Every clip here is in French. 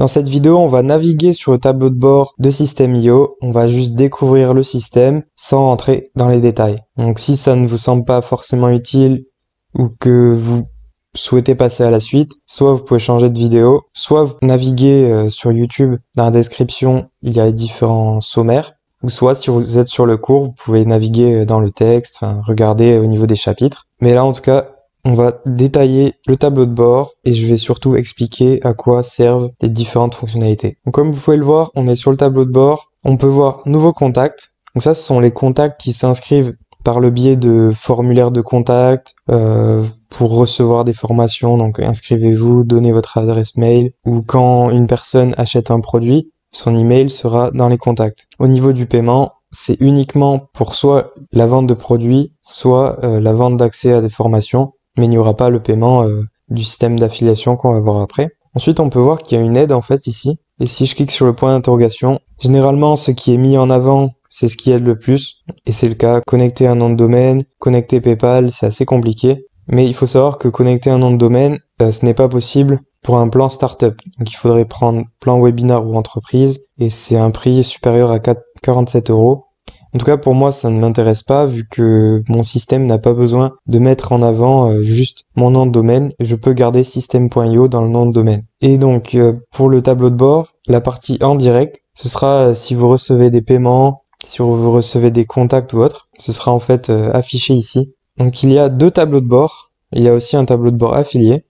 Dans cette vidéo, on va naviguer sur le tableau de bord de System.io. On va juste découvrir le système sans entrer dans les détails. Donc si ça ne vous semble pas forcément utile ou que vous souhaitez passer à la suite, soit vous pouvez changer de vidéo, soit vous naviguez sur YouTube. Dans la description, il y a les différents sommaires. Ou soit si vous êtes sur le cours, vous pouvez naviguer dans le texte, regarder au niveau des chapitres. Mais là, en tout cas, on va détailler le tableau de bord et je vais surtout expliquer à quoi servent les différentes fonctionnalités. Donc comme vous pouvez le voir, on est sur le tableau de bord. On peut voir nouveaux contacts. Donc ça, ce sont les contacts qui s'inscrivent par le biais de formulaires de contact pour recevoir des formations. Donc inscrivez-vous, donnez votre adresse mail, ou quand une personne achète un produit, son email sera dans les contacts. Au niveau du paiement, c'est uniquement pour soit la vente de produits, soit la vente d'accès à des formations, mais il n'y aura pas le paiement du système d'affiliation qu'on va voir après. Ensuite, on peut voir qu'il y a une aide en fait ici. Et si je clique sur le point d'interrogation, généralement ce qui est mis en avant, c'est ce qui aide le plus. Et c'est le cas. Connecter un nom de domaine, connecter PayPal, c'est assez compliqué. Mais il faut savoir que connecter un nom de domaine, ce n'est pas possible pour un plan startup. Donc il faudrait prendre plan webinar ou entreprise. Et c'est un prix supérieur à 47 €. En tout cas, pour moi, ça ne m'intéresse pas vu que mon système n'a pas besoin de mettre en avant juste mon nom de domaine. Je peux garder system.io dans le nom de domaine. Et donc, pour le tableau de bord, la partie en direct, ce sera si vous recevez des paiements, si vous recevez des contacts ou autre, ce sera en fait affiché ici. Donc, il y a deux tableaux de bord. Il y a aussi un tableau de bord affilié.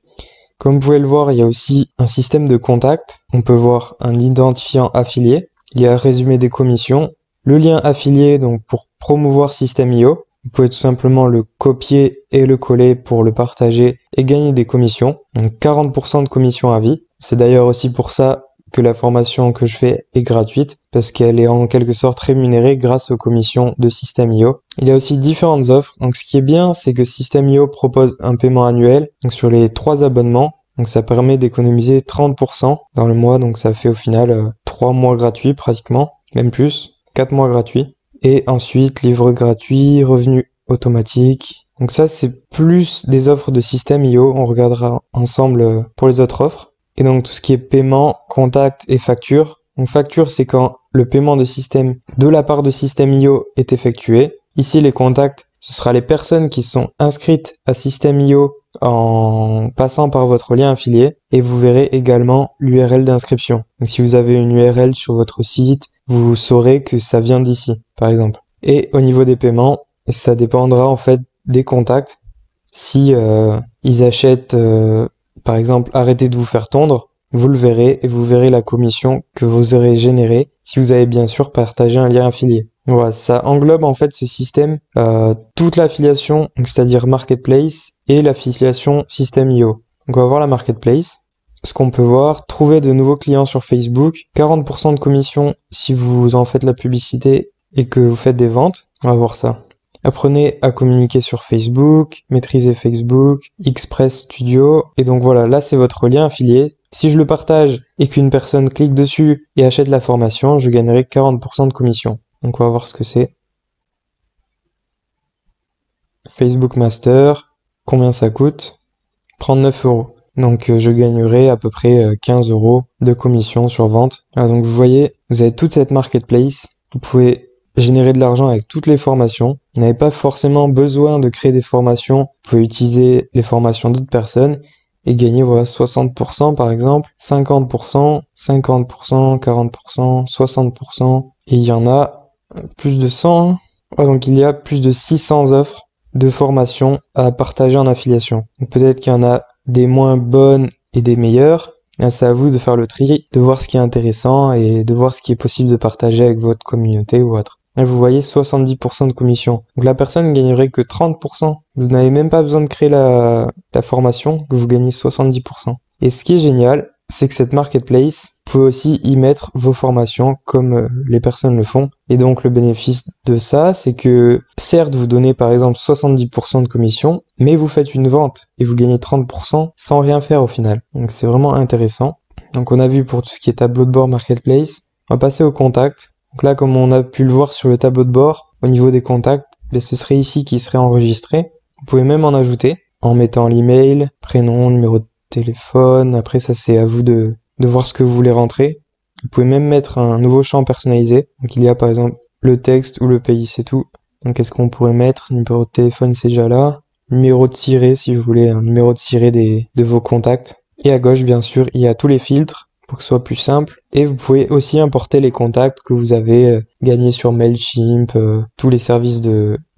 Comme vous pouvez le voir, il y a aussi un système de contact. On peut voir un identifiant affilié. Il y a un résumé des commissions. Le lien affilié, donc pour promouvoir System.io, vous pouvez tout simplement le copier et le coller pour le partager et gagner des commissions. Donc 40% de commissions à vie. C'est d'ailleurs aussi pour ça que la formation que je fais est gratuite, parce qu'elle est en quelque sorte rémunérée grâce aux commissions de System.io. Il y a aussi différentes offres. Donc ce qui est bien, c'est que System.io propose un paiement annuel, donc sur les 3 abonnements. Donc ça permet d'économiser 30% dans le mois, donc ça fait au final 3 mois gratuits pratiquement, même plus. 4 mois gratuits. Et ensuite, livre gratuit, revenu automatique. Donc ça, c'est plus des offres de System.io. On regardera ensemble pour les autres offres. Et donc, tout ce qui est paiement, contact et facture. Donc, facture, c'est quand le paiement de la part de System.io est effectué. Ici, les contacts, ce sera les personnes qui sont inscrites à System.io en passant par votre lien affilié. Et vous verrez également l'URL d'inscription. Donc, si vous avez une URL sur votre site, vous saurez que ça vient d'ici, par exemple. Et au niveau des paiements, ça dépendra en fait des contacts. Si ils achètent, par exemple, arrêtez de vous faire tondre, vous le verrez et vous verrez la commission que vous aurez générée si vous avez bien sûr partagé un lien affilié. Voilà, ça englobe en fait ce système toute l'affiliation, c'est-à-dire Marketplace et l'affiliation System.io. Donc on va voir la Marketplace. Ce qu'on peut voir, trouver de nouveaux clients sur Facebook, 40% de commission si vous en faites la publicité et que vous faites des ventes. On va voir ça. Apprenez à communiquer sur Facebook, maîtriser Facebook, Express Studio. Et donc voilà, là c'est votre lien affilié. Si je le partage et qu'une personne clique dessus et achète la formation, je gagnerai 40% de commission. Donc on va voir ce que c'est. Facebook Master, combien ça coûte? 39 €. Donc je gagnerai à peu près 15 € de commission sur vente. Alors, donc vous voyez, vous avez toute cette marketplace. Vous pouvez générer de l'argent avec toutes les formations. Vous n'avez pas forcément besoin de créer des formations. Vous pouvez utiliser les formations d'autres personnes et gagner 60% par exemple, 50%, 50%, 40%, 60%. Et il y en a plus de 100. Donc il y a plus de 600 offres de formation à partager en affiliation. Donc, peut-être qu'il y en a des moins bonnes et des meilleures. C'est à vous de faire le tri, de voir ce qui est intéressant et de voir ce qui est possible de partager avec votre communauté ou autre. Là, vous voyez 70% de commission. Donc la personne ne gagnerait que 30%. Vous n'avez même pas besoin de créer la formation, que vous gagnez 70%. Et ce qui est génial, c'est que cette marketplace, vous pouvez aussi y mettre vos formations comme les personnes le font. Et donc le bénéfice de ça, c'est que certes vous donnez par exemple 70% de commission, mais vous faites une vente et vous gagnez 30% sans rien faire au final. Donc c'est vraiment intéressant. Donc on a vu pour tout ce qui est tableau de bord marketplace. On va passer au contact. Donc là, comme on a pu le voir sur le tableau de bord, au niveau des contacts, ce serait ici qui serait enregistré. Vous pouvez même en ajouter en mettant l'email, prénom, numéro de téléphone. Après ça c'est à vous de de voir ce que vous voulez rentrer. Vous pouvez même mettre un nouveau champ personnalisé. Donc il y a par exemple le texte ou le pays, c'est tout. Donc qu'est-ce qu'on pourrait mettre? Numéro de téléphone, c'est déjà là. Numéro de siret, si vous voulez un numéro de siret de vos contacts. Et à gauche, bien sûr, il y a tous les filtres pour que ce soit plus simple. Et vous pouvez aussi importer les contacts que vous avez gagnés sur Mailchimp, tous les services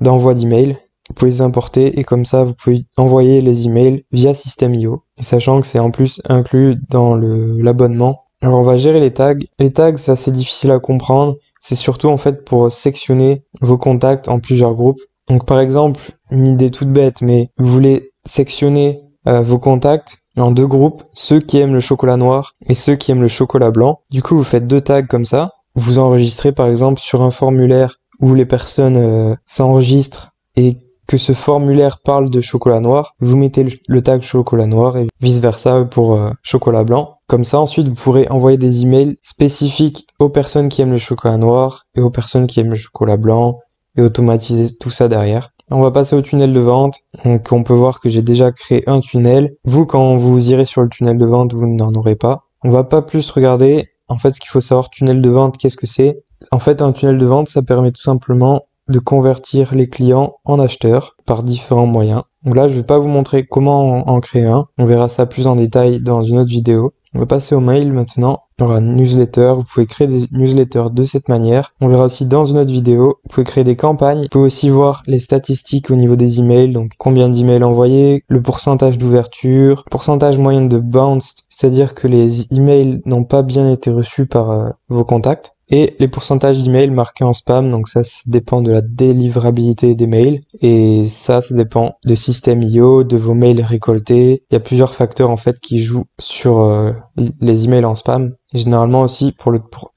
d'envoi d'email. Vous pouvez les importer et comme ça, vous pouvez envoyer les emails via System.io. Et sachant que c'est en plus inclus dans l'abonnement. Alors on va gérer les tags. Les tags, c'est assez difficile à comprendre. C'est surtout en fait pour sectionner vos contacts en plusieurs groupes. Donc par exemple, une idée toute bête, mais vous voulez sectionner vos contacts en 2 groupes, ceux qui aiment le chocolat noir et ceux qui aiment le chocolat blanc. Du coup, vous faites 2 tags comme ça. Vous enregistrez par exemple sur un formulaire où les personnes s'enregistrent et que ce formulaire parle de chocolat noir, vous mettez le tag chocolat noir et vice versa pour chocolat blanc. Comme ça, ensuite, vous pourrez envoyer des emails spécifiques aux personnes qui aiment le chocolat noir et aux personnes qui aiment le chocolat blanc et automatiser tout ça derrière. On va passer au tunnel de vente. Donc, on peut voir que j'ai déjà créé un tunnel. Vous, quand vous irez sur le tunnel de vente, vous n'en aurez pas. On va pas plus regarder. En fait, ce qu'il faut savoir, tunnel de vente, qu'est-ce que c'est? En fait, un tunnel de vente, ça permet tout simplement de convertir les clients en acheteurs par différents moyens. Donc là, je vais pas vous montrer comment en créer un. On verra ça plus en détail dans une autre vidéo. On va passer au mail maintenant. Il y aura une newsletter. Vous pouvez créer des newsletters de cette manière. On verra aussi dans une autre vidéo. Vous pouvez créer des campagnes. Vous pouvez aussi voir les statistiques au niveau des emails. Donc, combien d'emails envoyés, le pourcentage d'ouverture, le pourcentage moyen de bounce, c'est-à-dire que les emails n'ont pas bien été reçus par vos contacts. Et les pourcentages d'emails marqués en spam, donc ça dépend de la délivrabilité des mails. Et ça dépend de System.io, de vos mails récoltés. Il y a plusieurs facteurs en fait qui jouent sur les emails en spam. Généralement aussi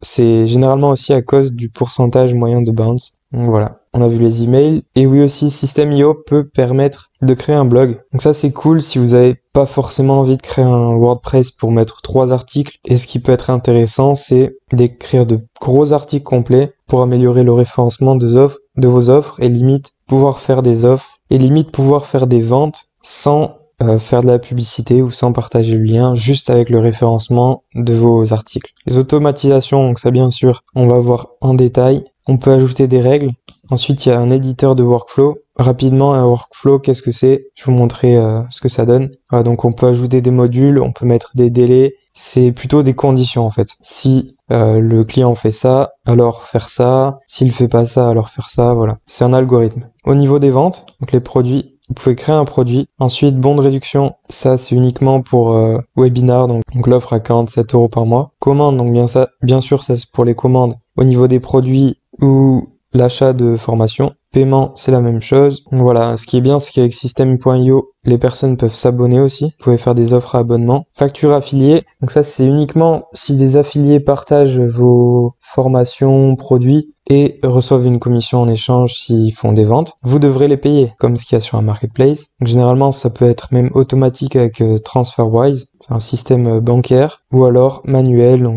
c'est généralement aussi à cause du pourcentage moyen de bounce. Donc voilà, on a vu les emails. Et oui aussi, System.io peut permettre de créer un blog. Donc ça c'est cool si vous avez pas forcément envie de créer un WordPress pour mettre 3 articles. Et ce qui peut être intéressant, c'est d'écrire de gros articles complets pour améliorer le référencement de vos offres et limite pouvoir faire des offres et limite pouvoir faire des ventes sans faire de la publicité ou sans partager le lien, juste avec le référencement de vos articles. Les automatisations, donc ça bien sûr, on va voir en détail. On peut ajouter des règles. Ensuite, il y a un éditeur de workflow. Rapidement, un workflow, qu'est-ce que c'est? Je vais vous montrer ce que ça donne. Voilà, donc on peut ajouter des modules, on peut mettre des délais. C'est plutôt des conditions en fait. Si le client fait ça, alors faire ça. S'il fait pas ça, alors faire ça. Voilà. C'est un algorithme. Au niveau des ventes, donc les produits, vous pouvez créer un produit. Ensuite, bon de réduction, ça c'est uniquement pour webinar, donc l'offre à 47 € par mois. Commande, donc bien sûr, ça c'est pour les commandes. Au niveau des produits ou l'achat de formation. Paiement, c'est la même chose. Donc voilà, ce qui est bien, c'est qu'avec System.io, les personnes peuvent s'abonner aussi. Vous pouvez faire des offres à abonnement. Facture affiliée, donc ça c'est uniquement si des affiliés partagent vos formations, produits et reçoivent une commission en échange s'ils font des ventes. Vous devrez les payer, comme ce qu'il y a sur un marketplace. Donc généralement, ça peut être même automatique avec TransferWise, c'est un système bancaire, ou alors manuel,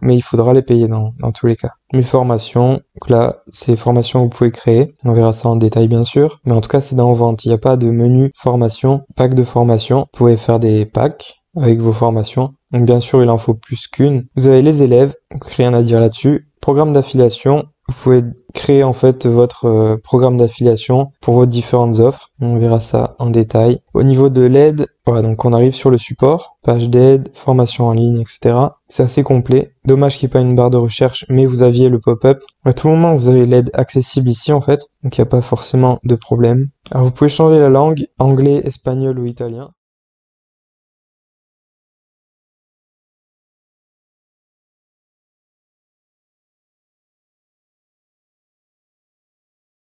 mais il faudra les payer dans tous les cas. Mes formations, donc là, c'est les formations que vous pouvez créer. On verra ça en détail bien sûr, mais en tout cas, c'est dans vente. Il n'y a pas de menu formation, pack de formation. Vous pouvez faire des packs avec vos formations. Donc bien sûr, il en faut plus qu'une. Vous avez les élèves, donc rien à dire là-dessus. Programme d'affiliation, vous pouvez créer en fait votre programme d'affiliation pour vos différentes offres. On verra ça en détail. Au niveau de l'aide, voilà, donc on arrive sur le support, page d'aide, formation en ligne, etc. C'est assez complet. Dommage qu'il n'y ait pas une barre de recherche, mais vous aviez le pop-up. À tout moment, vous avez l'aide accessible ici en fait, donc il n'y a pas forcément de problème. Alors vous pouvez changer la langue, anglais, espagnol ou italien.